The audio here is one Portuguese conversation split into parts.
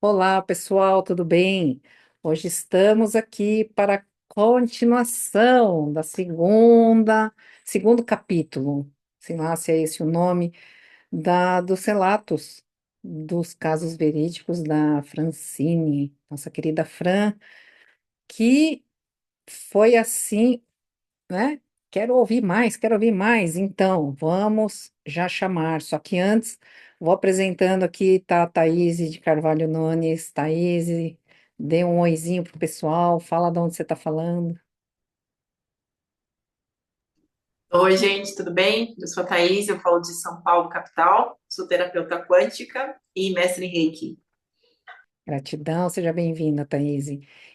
Olá, pessoal, tudo bem? Hoje estamos aqui para a continuação da segundo capítulo, sei lá se é esse o nome, dos relatos dos casos verídicos da Francine, nossa querida Fran, que foi assim, né? Quero ouvir mais. Então, vamos já chamar. Só que antes, vou apresentando aqui, tá a Thaís de Carvalho Nunes. Thaís, dê um oizinho pro pessoal, fala de onde você está falando. Oi, gente, tudo bem? Eu sou a Thaís, eu falo de São Paulo, capital. Sou terapeuta quântica e mestre em Reiki. Gratidão, seja bem-vinda, Thaís.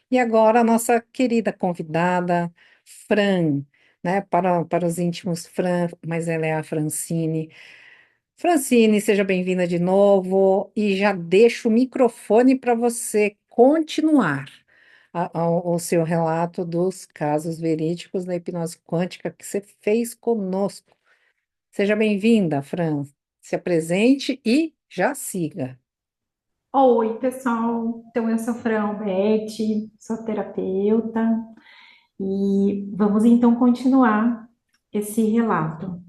E agora, a nossa querida convidada, Fran, né? Para os íntimos, Fran, mas ela é a Francine. Francine, seja bem-vinda de novo e já deixo o microfone para você continuar o seu relato dos casos verídicos da hipnose quântica que você fez conosco. Seja bem-vinda, Fran. Se apresente e já siga. Oi, pessoal. Então, eu sou Fran Alberti, sou terapeuta e vamos então continuar esse relato.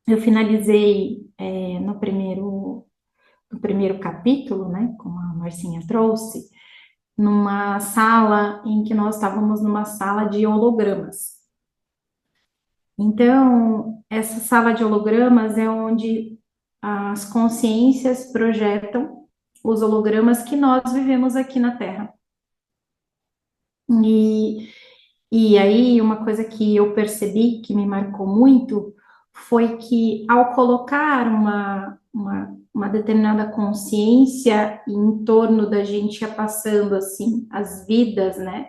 Eu finalizei no primeiro capítulo, né, como a Marcinha trouxe, numa sala em que nós estávamos numa sala de hologramas. Então, essa sala de hologramas é onde as consciências projetam os hologramas que nós vivemos aqui na Terra. E, e aí, uma coisa que eu percebi que me marcou muito foi que, ao colocar uma determinada consciência em torno da gente ia passando, assim, as vidas, né,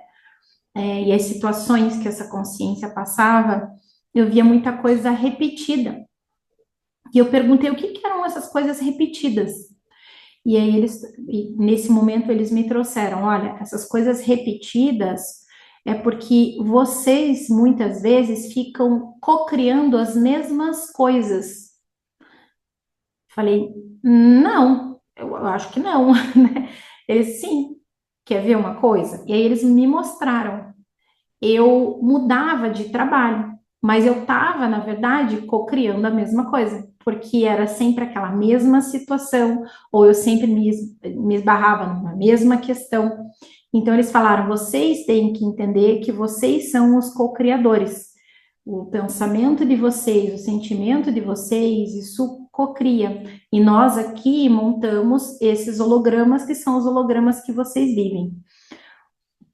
e as situações que essa consciência passava, eu via muita coisa repetida. E eu perguntei o que que eram essas coisas repetidas. E aí nesse momento eles me trouxeram, olha, essas coisas repetidas é porque vocês muitas vezes ficam cocriando as mesmas coisas. Falei, não, eu acho que não, né? Eles, sim, quer ver uma coisa? E aí eles me mostraram. Eu mudava de trabalho, mas eu estava, na verdade, co-criando a mesma coisa, porque era sempre aquela mesma situação, ou eu sempre me esbarrava numa mesma questão. Então, eles falaram: vocês têm que entender que vocês são os co-criadores. O pensamento de vocês, o sentimento de vocês, isso cocria. E nós aqui montamos esses hologramas, que são os hologramas que vocês vivem.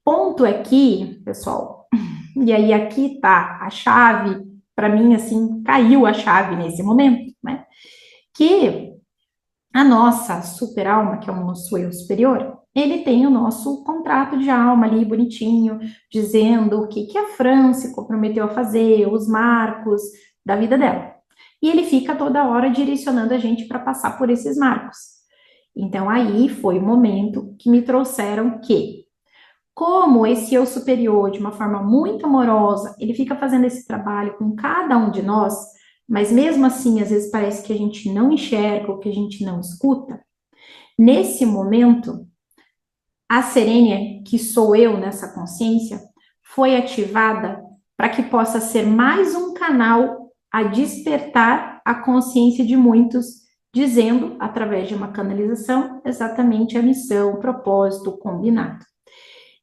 Ponto é que, pessoal, e aí aqui tá a chave, para mim, assim, caiu a chave nesse momento, né? Que a nossa super alma, que é o nosso eu superior, ele tem o nosso contrato de alma ali bonitinho, dizendo o que que a Fran se comprometeu a fazer, os marcos da vida dela. E ele fica toda hora direcionando a gente para passar por esses marcos. Então aí foi o momento que me trouxeram que, como esse eu superior, de uma forma muito amorosa, ele fica fazendo esse trabalho com cada um de nós, mas mesmo assim, às vezes parece que a gente não enxerga ou que a gente não escuta. Nesse momento, a Serênia, que sou eu nessa consciência, foi ativada para que possa ser mais um canal a despertar a consciência de muitos, dizendo, através de uma canalização, exatamente a missão, o propósito, o combinado.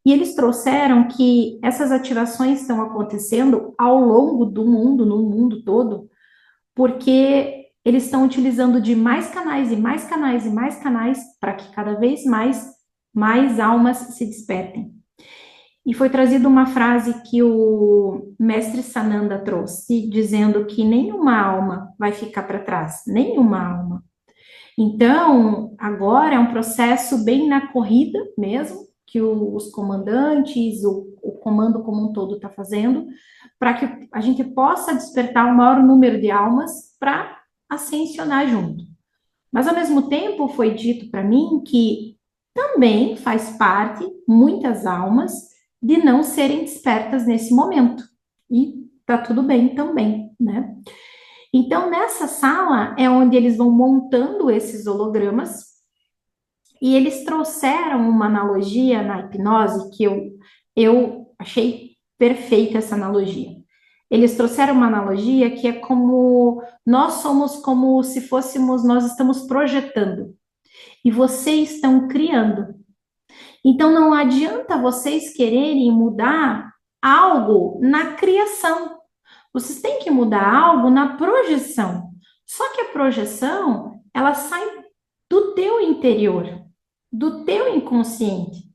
E eles trouxeram que essas ativações estão acontecendo ao longo do mundo, no mundo todo, porque eles estão utilizando de mais canais e mais canais e mais canais para que cada vez mais almas se despertem. E foi trazida uma frase que o mestre Sananda trouxe, dizendo que nenhuma alma vai ficar para trás, nenhuma alma. Então, agora é um processo bem na corrida mesmo, que os comandantes, o comando como um todo está fazendo, para que a gente possa despertar o maior número de almas para ascensionar junto. Mas, ao mesmo tempo, foi dito para mim que também faz parte, muitas almas, de não serem despertas nesse momento. E tá tudo bem também, né? Então, nessa sala é onde eles vão montando esses hologramas E eles trouxeram uma analogia na hipnose que eu achei perfeita essa analogia. Eles trouxeram uma analogia que é como nós somos como se fôssemos, nós estamos projetando e vocês estão criando. Então não adianta vocês quererem mudar algo na criação. Vocês têm que mudar algo na projeção. Só que a projeção, ela sai do teu interior, do teu inconsciente.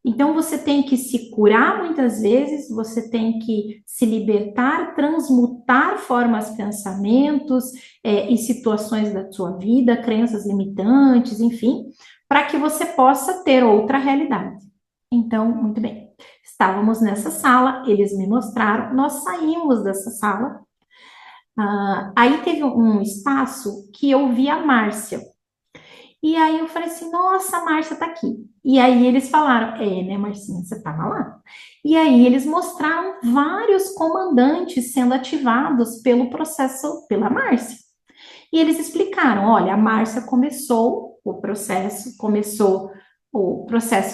Então você tem que se curar muitas vezes, você tem que se libertar, transmutar formas, pensamentos e situações da sua vida, crenças limitantes, enfim, para que você possa ter outra realidade. Então, muito bem. Estávamos nessa sala, eles me mostraram, nós saímos dessa sala. Aí teve um espaço que eu vi a Márcia. E aí eu falei assim, nossa, a Márcia tá aqui. E aí eles falaram, né, Marcinha, você tava lá. E aí eles mostraram vários comandantes sendo ativados pelo processo, pela Márcia. E eles explicaram, olha, a Márcia começou o processo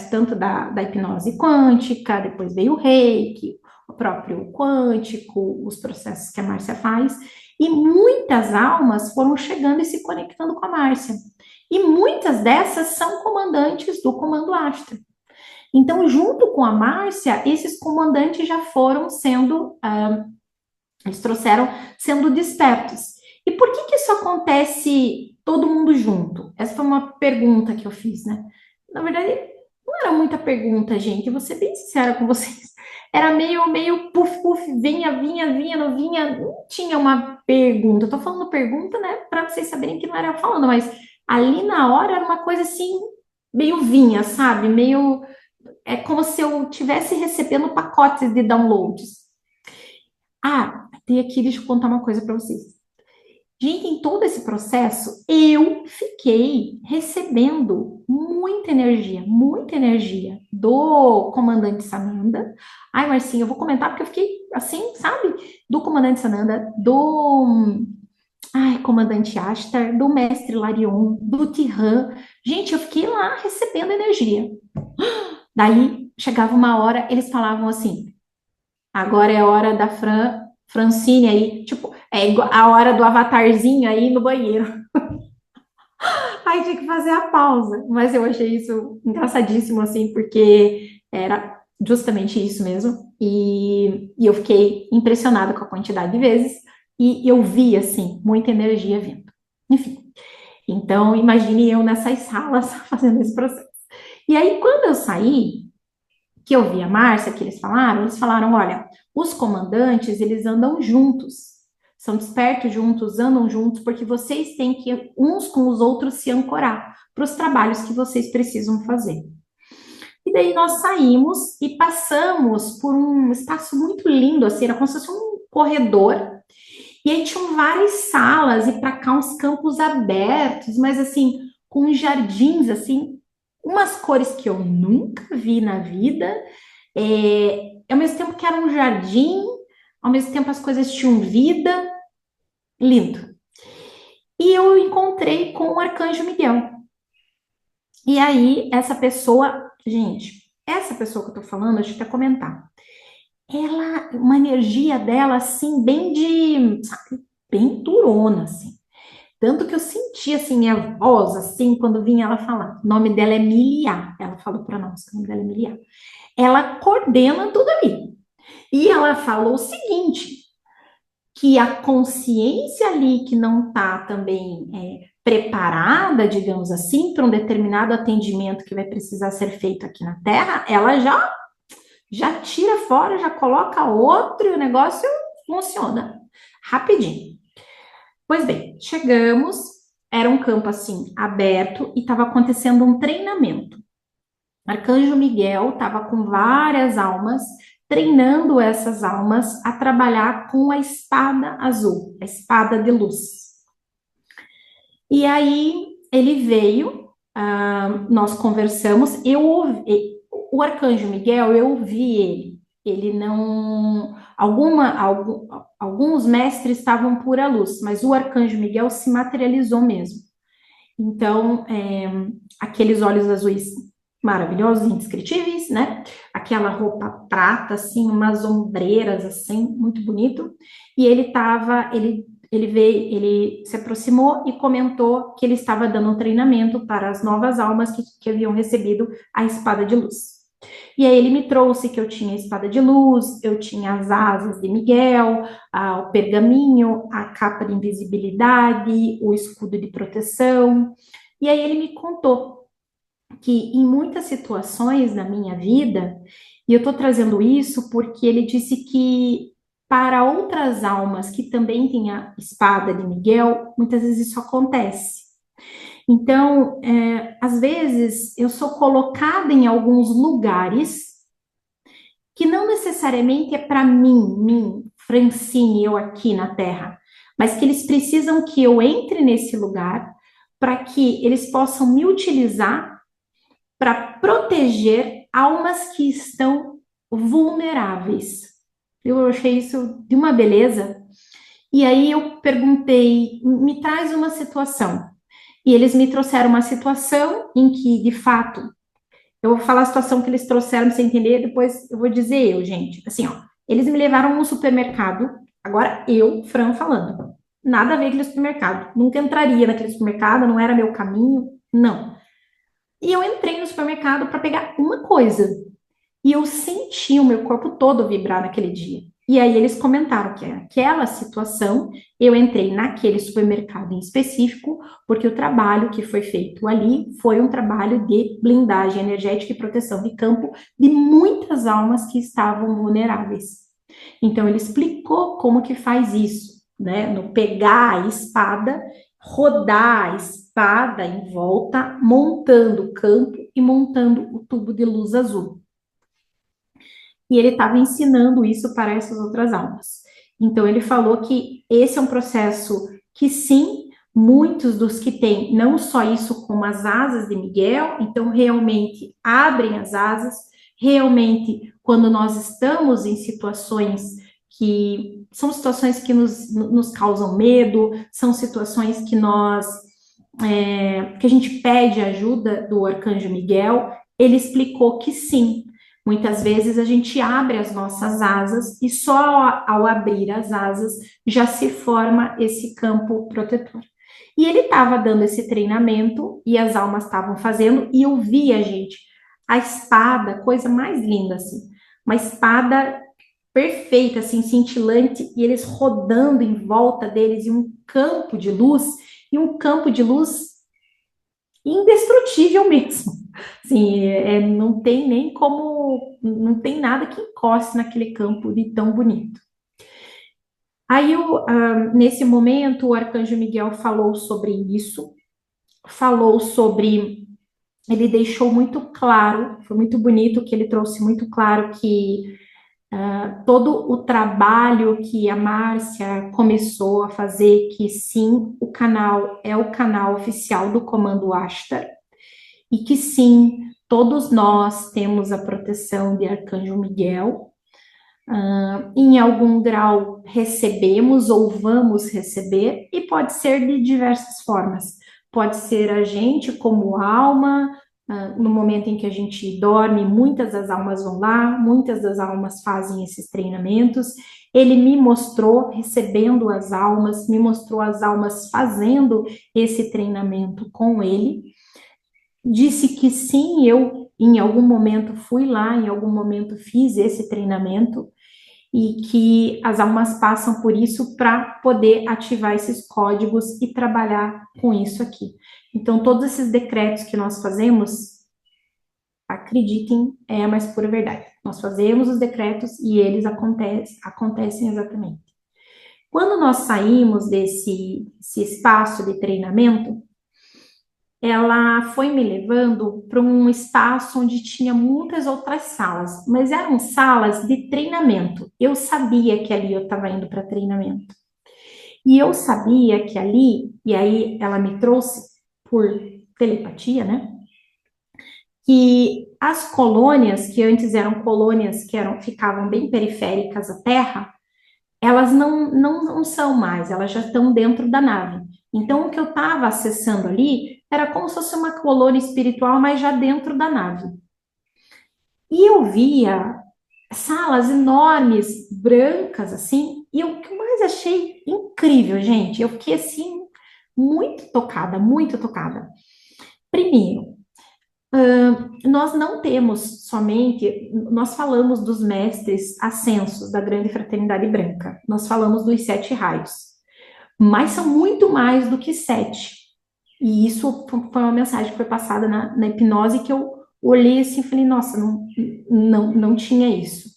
tanto da hipnose quântica, depois veio o reiki, o próprio quântico, os processos que a Márcia faz, e muitas almas foram chegando e se conectando com a Márcia. E muitas dessas são comandantes do Comando Astra. Então, junto com a Márcia, esses comandantes já foram sendo, eles trouxeram sendo despertos. E por que isso acontece todo mundo junto? Essa foi uma pergunta que eu fiz, né? Na verdade, não era muita pergunta, gente, eu vou ser bem sincera com vocês. Era meio puf, puf, vinha, não vinha, não tinha uma pergunta. Eu tô falando pergunta, né, para vocês saberem que não era eu falando, mas ali na hora era uma coisa assim, meio vinha, sabe? Meio, é como se eu estivesse recebendo pacotes de downloads. Tem aqui, deixa eu contar uma coisa para vocês. Gente, em todo esse processo, eu fiquei recebendo muita energia do comandante Sananda. Ai, Marcinha, eu vou comentar porque eu fiquei assim, sabe? Do comandante Sananda, do comandante Ashtar, do mestre Larion, do Tiran. Gente, eu fiquei lá recebendo energia. Daí, chegava uma hora, eles falavam assim, agora é a hora da Francine aí, tipo, é a hora do avatarzinho aí no banheiro. Aí tinha que fazer a pausa. Mas eu achei isso engraçadíssimo, assim, porque era justamente isso mesmo. E eu fiquei impressionada com a quantidade de vezes. E eu vi, assim, muita energia vindo. Enfim. Então, imagine eu nessas salas fazendo esse processo. E aí, quando eu saí, que eu vi a Márcia, que eles falaram, olha, os comandantes, eles andam juntos, são despertos juntos, andam juntos, porque vocês têm que, uns com os outros, se ancorar para os trabalhos que vocês precisam fazer. E daí nós saímos e passamos por um espaço muito lindo, assim, era como se fosse um corredor, e aí tinham várias salas, e para cá uns campos abertos, mas assim, com jardins, assim, umas cores que eu nunca vi na vida, ao mesmo tempo que era um jardim, ao mesmo tempo as coisas tinham vida, lindo. E eu encontrei com o Arcanjo Miguel. E aí, essa pessoa que eu tô falando, deixa eu até comentar, uma energia dela, assim, bem sabe, bem durona, assim. Tanto que eu senti, assim, minha voz, assim, quando vinha ela falar. O nome dela é Miliá. Ela falou para nós que o nome dela é Miliá. Ela coordena tudo ali. E ela falou o seguinte, que a consciência ali que não está também preparada, digamos assim, para um determinado atendimento que vai precisar ser feito aqui na Terra, ela já tira fora, já coloca outro e o negócio funciona rapidinho. Pois bem, chegamos, era um campo assim aberto e estava acontecendo um treinamento. Arcanjo Miguel estava com várias almas, treinando essas almas a trabalhar com a espada azul, a espada de luz. E aí ele veio, nós conversamos, o Arcanjo Miguel, eu ouvi ele não, alguns mestres estavam por a luz, mas o Arcanjo Miguel se materializou mesmo. Então, aqueles olhos azuis maravilhosos, indescritíveis, né? Aquela roupa prata, assim, umas ombreiras, assim, muito bonito. E ele se aproximou e comentou que ele estava dando um treinamento para as novas almas que haviam recebido a espada de luz. E aí ele me trouxe que eu tinha a espada de luz, eu tinha as asas de Miguel, o pergaminho, a capa de invisibilidade, o escudo de proteção. E aí ele me contou que em muitas situações da minha vida, e eu estou trazendo isso porque ele disse que para outras almas que também têm a espada de Miguel, muitas vezes isso acontece. Então, às vezes eu sou colocada em alguns lugares que não necessariamente é para mim, Francine, eu aqui na Terra, mas que eles precisam que eu entre nesse lugar para que eles possam me utilizar para proteger almas que estão vulneráveis. Eu achei isso de uma beleza. E aí eu perguntei, me traz uma situação. E eles me trouxeram uma situação em que, de fato, eu vou falar a situação que eles trouxeram para você entender, depois eu vou dizer eu, gente. Assim, ó, eles me levaram no supermercado, agora eu, Fran, falando. Nada a ver com aquele supermercado. Nunca entraria naquele supermercado, não era meu caminho, não. E eu entrei no supermercado para pegar uma coisa. E eu senti o meu corpo todo vibrar naquele dia. E aí eles comentaram que aquela situação, eu entrei naquele supermercado em específico, porque o trabalho que foi feito ali foi um trabalho de blindagem energética e proteção de campo de muitas almas que estavam vulneráveis. Então ele explicou como que faz isso, né? No pegar a espada, rodar a espada em volta, montando o campo e montando o tubo de luz azul. E ele estava ensinando isso para essas outras almas. Então, ele falou que esse é um processo que, sim, muitos dos que têm não só isso como as asas de Miguel, então realmente abrem as asas, realmente, quando nós estamos em situações que são situações que nos causam medo, são situações que que a gente pede ajuda do Arcanjo Miguel, ele explicou que sim, muitas vezes a gente abre as nossas asas e só ao abrir as asas já se forma esse campo protetor. E ele estava dando esse treinamento e as almas estavam fazendo e eu via, gente, a espada, coisa mais linda assim, uma espada perfeita, assim, cintilante, e eles rodando em volta deles e um campo de luz indestrutível mesmo. Assim, não tem nem como, não tem nada que encoste naquele campo de tão bonito. Aí, nesse momento, o Arcanjo Miguel falou sobre isso, falou sobre, ele deixou muito claro, foi muito bonito que ele trouxe muito claro que todo o trabalho que a Márcia começou a fazer, que sim, o canal é o canal oficial do Comando Ashtar, e que sim, todos nós temos a proteção de Arcanjo Miguel. Em algum grau recebemos ou vamos receber, e pode ser de diversas formas. Pode ser a gente como alma, no momento em que a gente dorme, muitas das almas vão lá, muitas das almas fazem esses treinamentos. Ele me mostrou recebendo as almas, me mostrou as almas fazendo esse treinamento com ele. Disse que sim, eu em algum momento fui lá, em algum momento fiz esse treinamento e que as almas passam por isso para poder ativar esses códigos e trabalhar com isso aqui. Então, todos esses decretos que nós fazemos, acreditem, é a mais pura verdade. Nós fazemos os decretos e eles acontecem exatamente. Quando nós saímos desse espaço de treinamento, ela foi me levando para um espaço onde tinha muitas outras salas, mas eram salas de treinamento. Eu sabia que ali eu estava indo para treinamento. E eu sabia que ali, e aí ela me trouxe por telepatia, né? Que as colônias, que antes eram colônias que ficavam bem periféricas à Terra, elas não são mais, elas já estão dentro da nave. Então, o que eu estava acessando ali era como se fosse uma colônia espiritual, mas já dentro da nave. E eu via salas enormes, brancas, assim, e o que eu mais achei incrível, gente, eu fiquei assim, muito tocada, muito tocada. Primeiro, nós não temos somente, nós falamos dos mestres ascensos da Grande Fraternidade Branca, nós falamos dos 7 raios, mas são muito mais do que 7. E isso foi uma mensagem que foi passada na hipnose que eu olhei assim e falei, nossa, não tinha isso.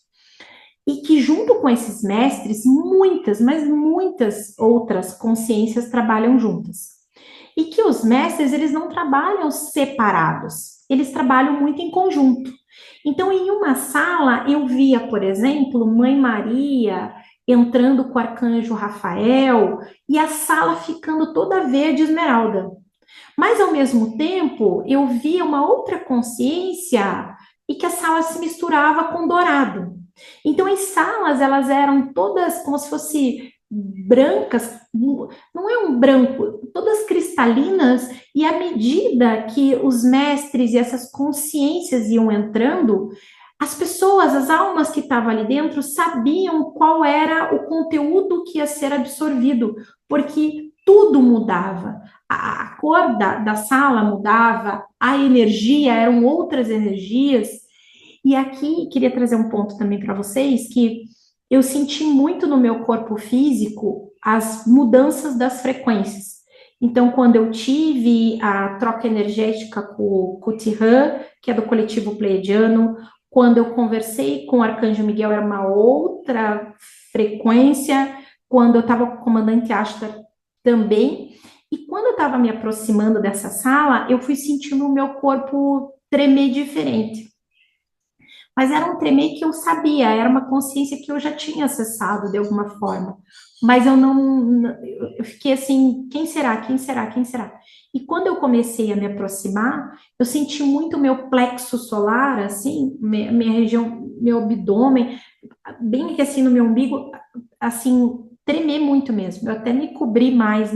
E que junto com esses mestres, muitas, mas muitas outras consciências trabalham juntas. E que os mestres, eles não trabalham separados, eles trabalham muito em conjunto. Então, em uma sala, eu via, por exemplo, Mãe Maria entrando com o arcanjo Rafael e a sala ficando toda verde esmeralda. Mas, ao mesmo tempo, eu via uma outra consciência e que a sala se misturava com dourado. Então, as salas, elas eram todas como se fossem brancas, não é um branco, todas cristalinas, e à medida que os mestres e essas consciências iam entrando, as pessoas, as almas que estavam ali dentro, sabiam qual era o conteúdo que ia ser absorvido, porque tudo mudava. A cor da sala mudava, a energia, eram outras energias. E aqui queria trazer um ponto também para vocês que eu senti muito no meu corpo físico as mudanças das frequências. Então, quando eu tive a troca energética com o Tihan, que é do coletivo pleiadiano, quando eu conversei com o Arcanjo Miguel, era uma outra frequência, quando eu estava com o comandante Ashtar também, e quando eu estava me aproximando dessa sala, eu fui sentindo o meu corpo tremer diferente. Mas era um tremer que eu sabia, era uma consciência que eu já tinha acessado de alguma forma. Mas eu fiquei assim, quem será, quem será, quem será? E quando eu comecei a me aproximar, eu senti muito meu plexo solar, assim, minha região, meu abdômen, bem que assim no meu umbigo, assim, tremer muito mesmo. Eu até me cobri mais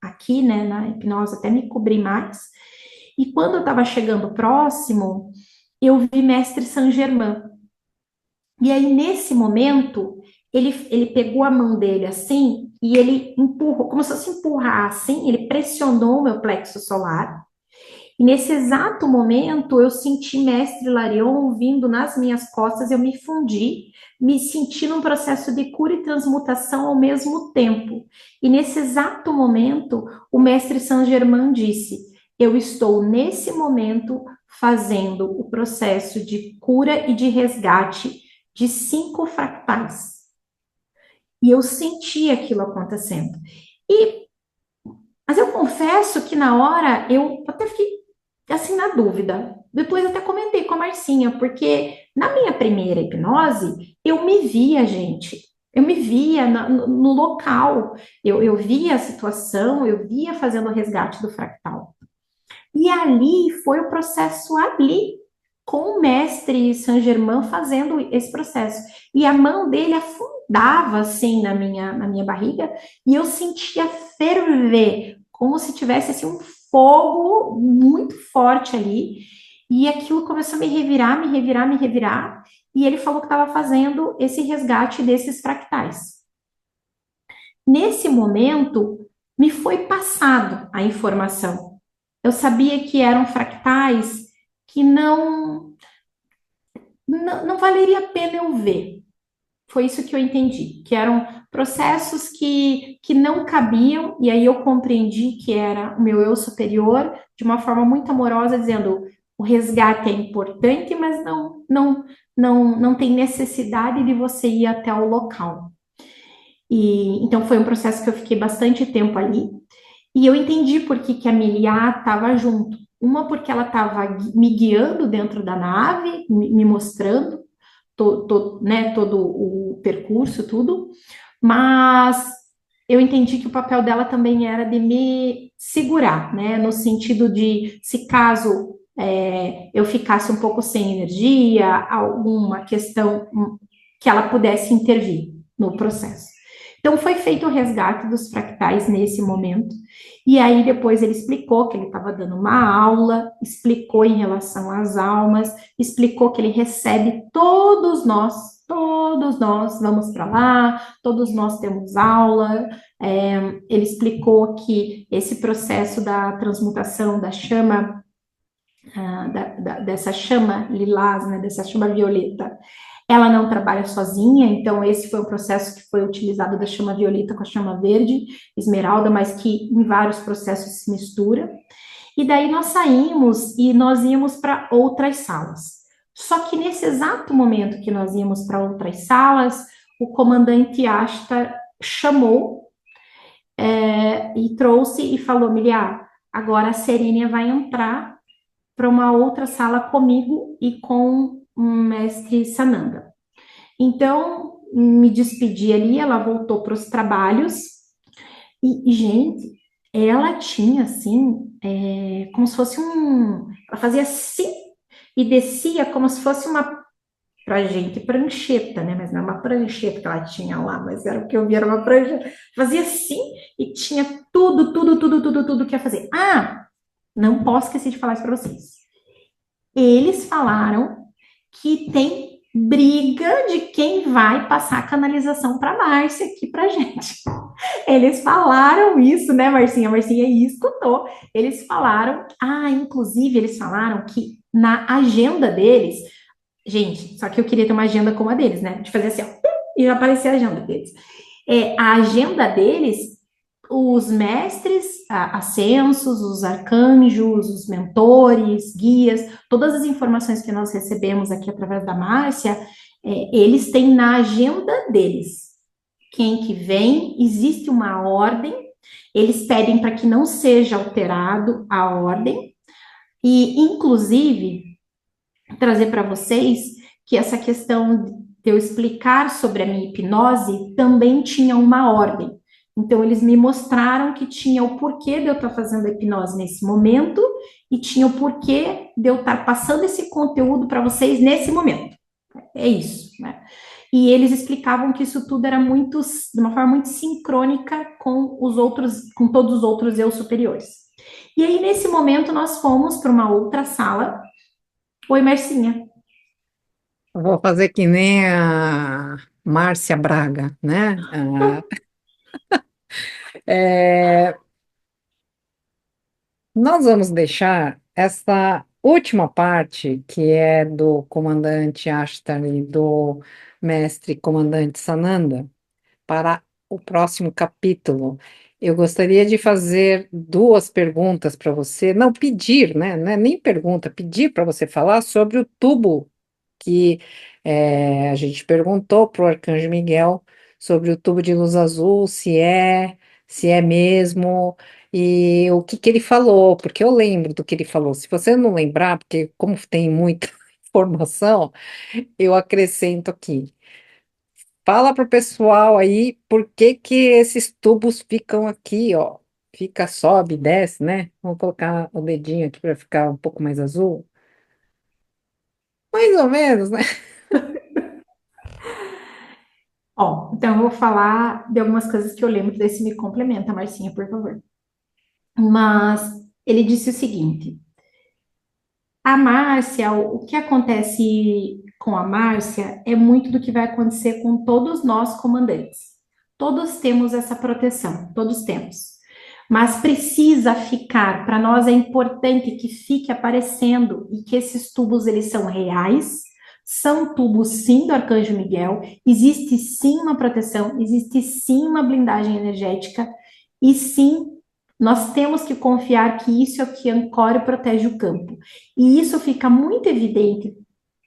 aqui, né, na hipnose, até me cobri mais. E quando eu estava chegando próximo, eu vi Mestre Saint Germain. E aí, nesse momento, ele pegou a mão dele assim, e ele empurrou, como se fosse empurrar assim, ele pressionou o meu plexo solar. E nesse exato momento, eu senti Mestre Larion vindo nas minhas costas, eu me fundi, me senti num processo de cura e transmutação ao mesmo tempo. E nesse exato momento, o Mestre Saint Germain disse: eu estou nesse momento fazendo o processo de cura e de resgate de 5 fractais. E eu senti aquilo acontecendo. Mas eu confesso que na hora eu até fiquei assim na dúvida. Depois até comentei com a Marcinha, porque na minha primeira hipnose eu me via, gente. Eu me via no local, eu via a situação, eu via fazendo o resgate do fractal. E ali foi o processo ali, com o mestre Saint Germain fazendo esse processo. E a mão dele afundava assim na minha barriga, e eu sentia ferver, como se tivesse assim, um fogo muito forte ali. E aquilo começou a me revirar, me revirar, me revirar. E ele falou que estava fazendo esse resgate desses fractais. Nesse momento, me foi passado a informação. Eu sabia que eram fractais que não valeria a pena eu ver. Foi isso que eu entendi, que eram processos que não cabiam, e aí eu compreendi que era o meu eu superior, de uma forma muito amorosa, dizendo: o resgate é importante, mas não tem necessidade de você ir até o local. E então foi um processo que eu fiquei bastante tempo ali, e eu entendi por que a Miliá estava junto. Uma, porque ela estava me guiando dentro da nave, me mostrando né, todo o percurso, tudo, mas eu entendi que o papel dela também era de me segurar, né, no sentido de, se caso eu ficasse um pouco sem energia, alguma questão que ela pudesse intervir no processo. Então, foi feito o resgate dos fractais nesse momento, e aí depois ele explicou que ele estava dando uma aula, explicou em relação às almas, explicou que ele recebe todos nós vamos para lá, todos nós temos aula. Ele explicou que esse processo da transmutação da chama, dessa chama lilás, né, dessa chama violeta, ela não trabalha sozinha, então esse foi um processo que foi utilizado da chama violeta com a chama verde, esmeralda, mas que em vários processos se mistura. E daí nós saímos e nós íamos para outras salas. Só que nesse exato momento que nós íamos para outras salas, o comandante Ashtar chamou e trouxe e falou, Miriam, agora a Serênia vai entrar para uma outra sala comigo e com um mestre Sananda. Então, me despedi ali, ela voltou para os trabalhos e, gente, ela tinha assim, como se fosse ela fazia assim e descia como se fosse pra gente, prancheta, né? Mas não é uma prancheta que ela tinha lá, mas era o que eu vi, era uma prancheta. Fazia assim e tinha tudo que ia fazer. Ah, não posso esquecer de falar isso para vocês. Eles falaram que tem briga de quem vai passar a canalização para Márcia aqui pra gente. Eles falaram isso, né, Marcinha? A Marcinha escutou. Eles falaram, inclusive eles falaram que na agenda deles, gente, só que eu queria ter uma agenda como a deles, né? De fazer assim, ó, e já aparecer a agenda deles. A agenda deles, os mestres ascensos, os arcanjos, os mentores, guias, todas as informações que nós recebemos aqui através da Márcia, eles têm na agenda deles. Quem que vem, existe uma ordem, eles pedem para que não seja alterado a ordem, e, inclusive, trazer para vocês que essa questão de eu explicar sobre a minha hipnose também tinha uma ordem. Então, eles me mostraram que tinha o porquê de eu estar fazendo a hipnose nesse momento e tinha o porquê de eu estar passando esse conteúdo para vocês nesse momento. É isso, né? E eles explicavam que isso tudo era de uma forma muito sincrônica com com todos os outros eu superiores. E aí, nesse momento, nós fomos para uma outra sala. Oi, Marcinha. Eu vou fazer que nem a Márcia Braga, né? É, nós vamos deixar essa última parte, que é do comandante Ashtar e do mestre comandante Sananda, para o próximo capítulo. Eu gostaria de fazer duas perguntas para você, não pedir, né? Não é nem pergunta, pedir para você falar sobre o tubo que a gente perguntou para o Arcanjo Miguel sobre o tubo de luz azul, se é mesmo, e o que que ele falou, porque eu lembro do que ele falou. Se você não lembrar, porque como tem muita informação, eu acrescento aqui. Fala para o pessoal aí por que que esses tubos ficam aqui, ó. Fica, sobe, desce, né? Vamos colocar o dedinho aqui para ficar um pouco mais azul. Mais ou menos, né? Ó, então eu vou falar de algumas coisas que eu lembro desse me complementa, Marcinha, por favor. Mas ele disse o seguinte: a Márcia, o que acontece com a Márcia é muito do que vai acontecer com todos nós comandantes. Todos temos essa proteção, todos temos. Mas precisa ficar, para nós é importante que fique aparecendo e que esses tubos eles são reais, são tubos sim do Arcanjo Miguel, existe sim uma proteção, existe sim uma blindagem energética e sim nós temos que confiar que isso é o que ancora e protege o campo. E isso fica muito evidente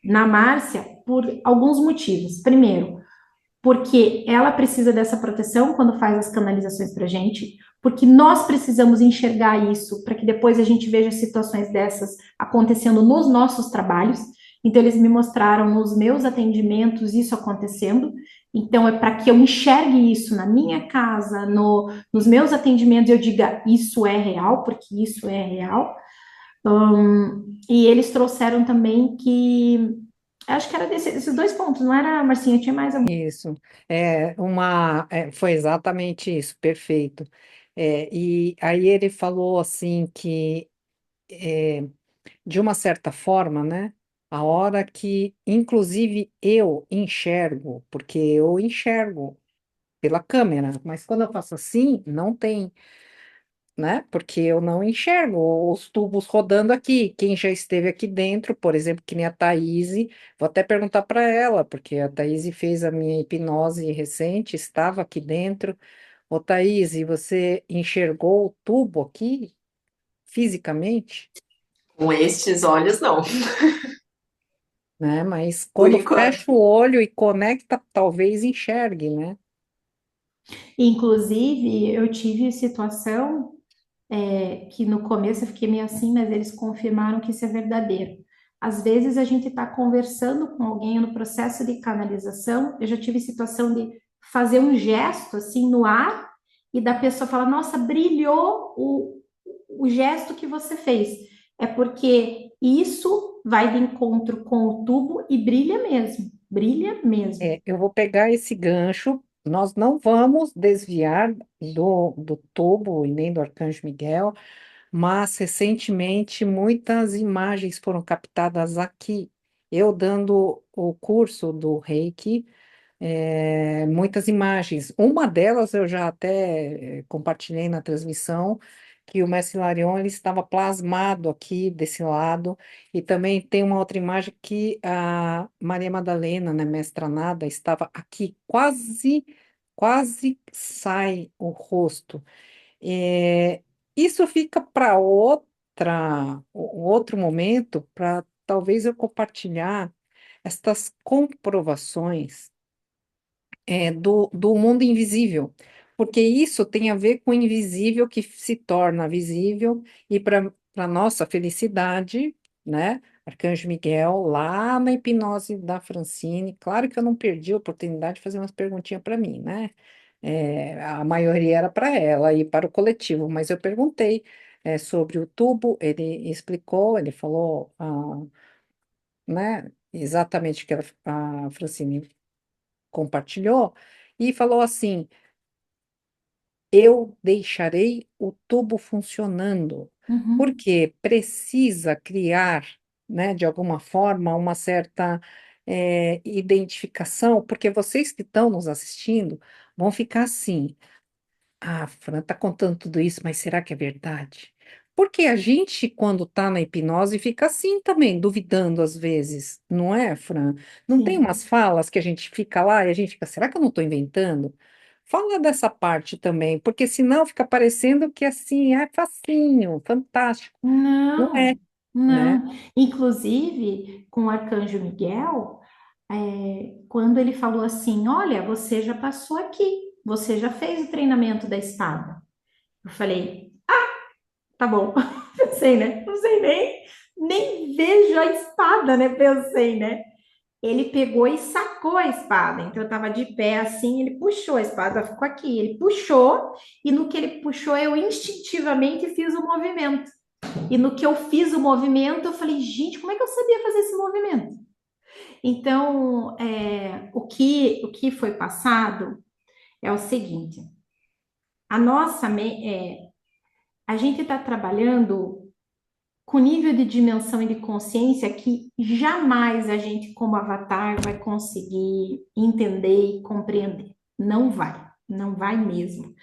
na Márcia por alguns motivos. Primeiro, porque ela precisa dessa proteção quando faz as canalizações para a gente, porque nós precisamos enxergar isso para que depois a gente veja situações dessas acontecendo nos nossos trabalhos. Então, eles me mostraram nos meus atendimentos isso acontecendo. Então, é para que eu enxergue isso na minha casa, nos meus atendimentos, eu diga isso é real, porque isso é real. E eles trouxeram também que Acho que era desses dois pontos, não era, Marcinha? Tinha mais algum. Isso, foi exatamente isso, perfeito. E aí ele falou assim que, é, de uma certa forma, né, a hora que, inclusive, eu enxergo, porque eu enxergo pela câmera, mas quando eu faço assim, não tem, né? Porque eu não enxergo os tubos rodando aqui. Quem já esteve aqui dentro, por exemplo, que nem a Thaís, vou até perguntar para ela, porque a Thaís fez a minha hipnose recente, estava aqui dentro. Ô, Thaís, você enxergou o tubo aqui fisicamente? Com estes olhos, não, Né? Mas por quando enquanto. fecha o olho e conecta, talvez enxergue, né? Inclusive, eu tive situação que no começo eu fiquei meio assim, mas eles confirmaram que isso é verdadeiro. Às vezes a gente está conversando com alguém no processo de canalização, eu já tive situação de fazer um gesto assim no ar e da pessoa falar, nossa, brilhou o gesto que você fez. É porque isso vai de encontro com o tubo e brilha mesmo, brilha mesmo. Eu vou pegar esse gancho. Nós não vamos desviar do tubo e nem do Arcanjo Miguel, mas recentemente muitas imagens foram captadas aqui. Eu dando o curso do Reiki, muitas imagens. Uma delas eu já até compartilhei na transmissão, que o Mestre Larion ele estava plasmado aqui desse lado, e também tem uma outra imagem que a Maria Madalena, né, Mestra Nada, estava aqui, quase sai o rosto. É, isso fica para outro momento, para talvez eu compartilhar estas comprovações do mundo invisível, porque isso tem a ver com o invisível que se torna visível e para nossa felicidade, né? Arcanjo Miguel, lá na hipnose da Francine, claro que eu não perdi a oportunidade de fazer umas perguntinhas para mim, né? A maioria era para ela e para o coletivo, mas eu perguntei sobre o tubo, ele explicou, ele falou, né, exatamente o que a Francine compartilhou, e falou assim: eu deixarei o tubo funcionando, Uhum. porque precisa criar, né, de alguma forma, uma certa identificação, porque vocês que estão nos assistindo vão ficar assim. Ah, Fran, tá contando tudo isso, mas será que é verdade? Porque a gente, quando tá na hipnose, fica assim também, duvidando às vezes, não é, Fran? Não tem Sim. umas falas que a gente fica lá e a gente fica, será que eu não estou inventando? Fala dessa parte também, porque senão fica parecendo que assim, é facinho, fantástico. Não é, Não, né? não. Inclusive, com o Arcanjo Miguel, quando ele falou assim: Olha, você já passou aqui, você já fez o treinamento da espada. Eu falei: Tá bom, pensei, né? Não sei nem vejo a espada, né? Pensei, né? Ele pegou e sacou a espada. Então eu estava de pé assim, ele puxou a espada, ficou aqui. Ele puxou, e no que ele puxou, eu instintivamente fiz o movimento. E no que eu fiz o movimento, eu falei, gente, como é que eu sabia fazer esse movimento? Então, o que foi passado é o seguinte: a nossa, a gente está trabalhando com nível de dimensão e de consciência que jamais a gente, como avatar, vai conseguir entender e compreender. Não vai, não vai mesmo.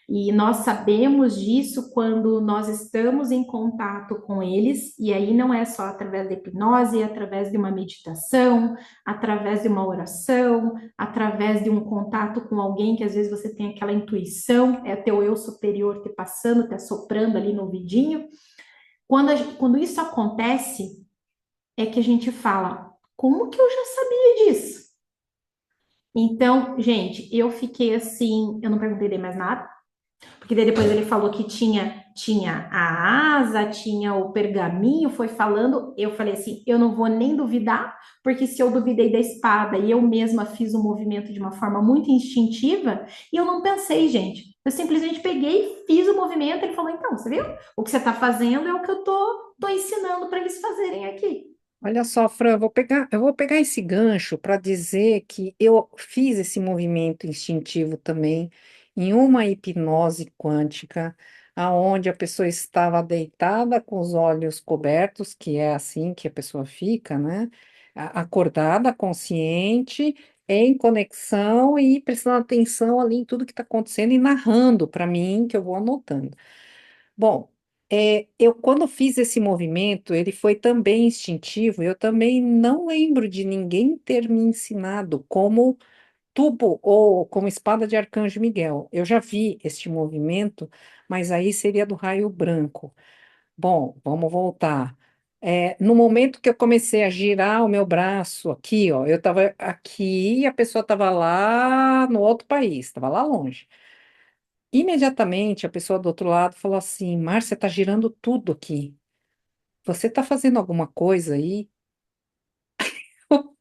E nós sabemos disso quando nós estamos em contato com eles, e aí não é só através da hipnose, é através de uma meditação, através de uma oração, através de um contato com alguém que às vezes você tem aquela intuição, é teu eu superior te passando, te assoprando ali no ouvidinho. Quando isso acontece, é que a gente fala, como que eu já sabia disso? Então, gente, eu fiquei assim, eu não perguntei mais nada, porque daí depois ele falou que tinha a asa, tinha o pergaminho, foi falando. Eu falei assim: eu não vou nem duvidar, porque se eu duvidei da espada e eu mesma fiz o movimento de uma forma muito instintiva, e eu não pensei, gente. Eu simplesmente peguei, fiz o movimento. Ele falou: então, você viu? O que você está fazendo é o que eu tô ensinando para eles fazerem aqui. Olha só, Fran, eu vou pegar esse gancho para dizer que eu fiz esse movimento instintivo também em uma hipnose quântica, aonde a pessoa estava deitada com os olhos cobertos, que é assim que a pessoa fica, né? Acordada, consciente, em conexão e prestando atenção ali em tudo que está acontecendo e narrando para mim, que eu vou anotando. Bom, eu quando fiz esse movimento, ele foi também instintivo, eu também não lembro de ninguém ter me ensinado como tubo ou como espada de Arcanjo Miguel. Eu já vi este movimento, mas aí seria do raio branco. Bom, vamos voltar. No momento que eu comecei a girar o meu braço aqui, ó, eu estava aqui e a pessoa estava lá no outro país, estava lá longe. Imediatamente a pessoa do outro lado falou assim: Márcia, está girando tudo aqui. Você está fazendo alguma coisa aí? Eu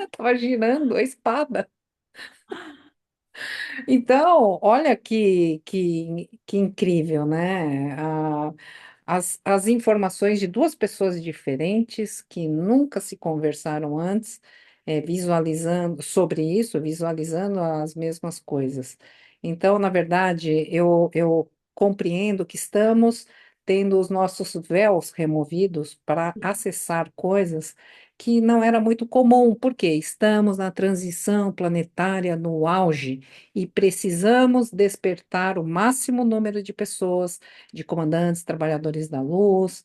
estava girando a espada. Então, olha que incrível, né? As informações de duas pessoas diferentes que nunca se conversaram antes, visualizando sobre isso, visualizando as mesmas coisas. Então, na verdade, eu compreendo que estamos tendo os nossos véus removidos para acessar coisas que não era muito comum, porque estamos na transição planetária no auge e precisamos despertar o máximo número de pessoas, de comandantes, trabalhadores da luz,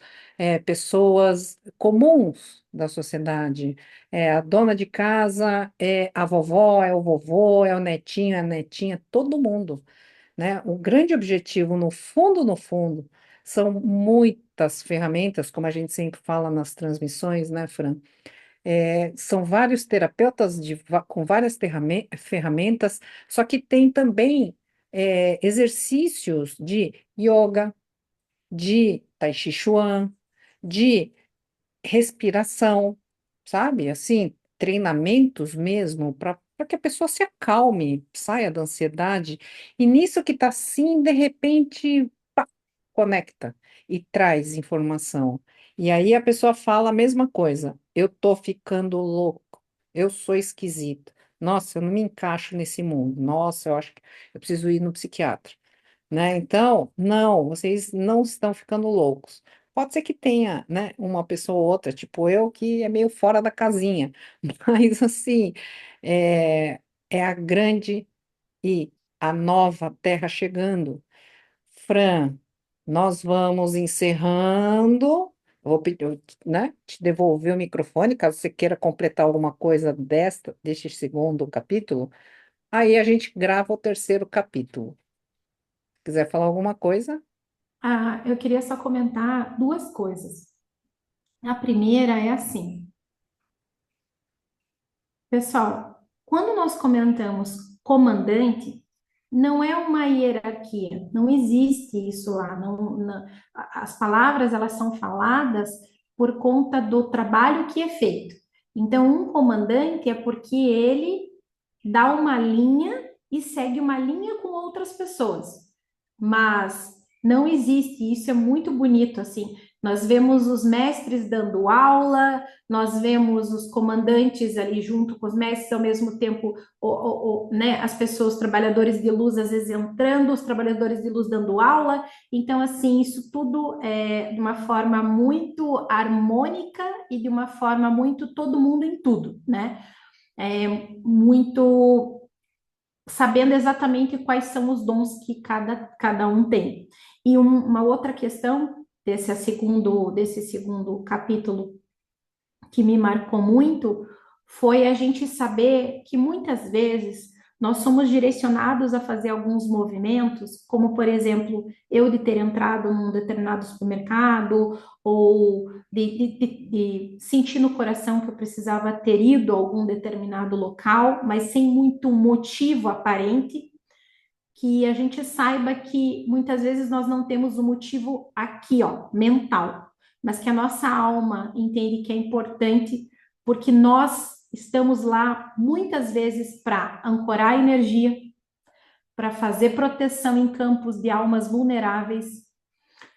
pessoas comuns da sociedade. A dona de casa, é a vovó, é o vovô, é o netinho, é a netinha, todo mundo, né? O grande objetivo, no fundo, são muitas ferramentas, como a gente sempre fala nas transmissões, né, Fran? São vários terapeutas com várias ferramentas, só que tem também exercícios de yoga, de tai chi chuan, de respiração, sabe? Assim, treinamentos mesmo para que a pessoa se acalme, saia da ansiedade. E nisso que está assim, de repente, pá, conecta e traz informação. E aí a pessoa fala a mesma coisa. Eu tô ficando louco. Eu sou esquisito. Nossa, eu não me encaixo nesse mundo. Nossa, eu acho que eu preciso ir no psiquiatra, né? Então, não, vocês não estão ficando loucos. Pode ser que tenha, né, uma pessoa ou outra, tipo eu, que é meio fora da casinha, mas assim, é, é a grande e a nova terra chegando. Fran, nós vamos encerrando. Eu vou pedir, né, te devolver o microfone, caso você queira completar alguma coisa deste segundo capítulo. Aí a gente grava o terceiro capítulo. Quiser falar alguma coisa? Ah, eu queria só comentar duas coisas. A primeira é assim, pessoal, quando nós comentamos comandante, não é uma hierarquia, não existe isso lá. As palavras elas são faladas por conta do trabalho que é feito. Então, um comandante é porque ele dá uma linha e segue uma linha com outras pessoas. Mas não existe, isso é muito bonito assim. Nós vemos os mestres dando aula, nós vemos os comandantes ali junto com os mestres, ao mesmo tempo, né, as pessoas, os trabalhadores de luz, às vezes entrando, os trabalhadores de luz dando aula. Então, assim, isso tudo é de uma forma muito harmônica e de uma forma muito todo mundo em tudo, né? Muito sabendo exatamente quais são os dons que cada um tem. E uma outra questão desse segundo capítulo que me marcou muito foi a gente saber que muitas vezes nós somos direcionados a fazer alguns movimentos, como por exemplo, eu de ter entrado num determinado supermercado, ou de sentir no coração que eu precisava ter ido a algum determinado local, mas sem muito motivo aparente, que a gente saiba que muitas vezes nós não temos o motivo aqui, ó, mental, mas que a nossa alma entende que é importante, porque nós estamos lá muitas vezes para ancorar energia, para fazer proteção em campos de almas vulneráveis,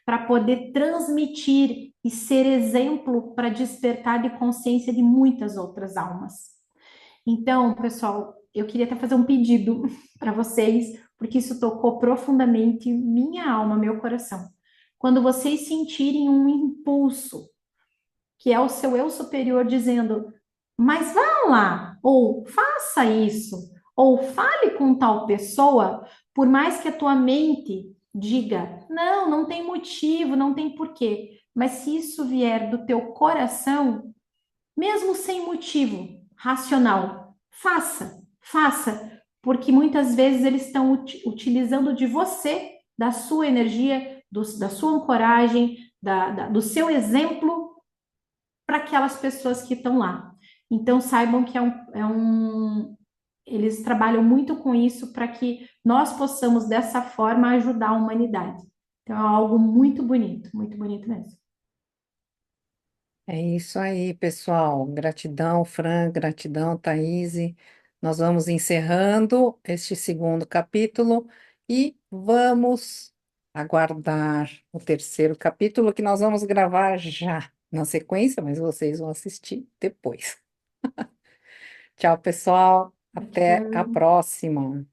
para poder transmitir e ser exemplo para despertar de consciência de muitas outras almas. Então, pessoal, eu queria até fazer um pedido para vocês, porque isso tocou profundamente minha alma, meu coração. Quando vocês sentirem um impulso, que é o seu eu superior dizendo, mas vá lá, ou faça isso, ou fale com tal pessoa, por mais que a tua mente diga, não, não tem motivo, não tem porquê, mas se isso vier do teu coração, mesmo sem motivo racional, faça, faça, porque muitas vezes eles estão utilizando de você, da sua energia, da sua ancoragem, do seu exemplo para aquelas pessoas que estão lá. Então, saibam que eles trabalham muito com isso para que nós possamos, dessa forma, ajudar a humanidade. Então, é algo muito bonito mesmo. É isso aí, pessoal. Gratidão, Fran, gratidão, Thaís. Nós vamos encerrando este segundo capítulo e vamos aguardar o terceiro capítulo que nós vamos gravar já na sequência, mas vocês vão assistir depois. Tchau, pessoal. Até a Gratidão. próxima.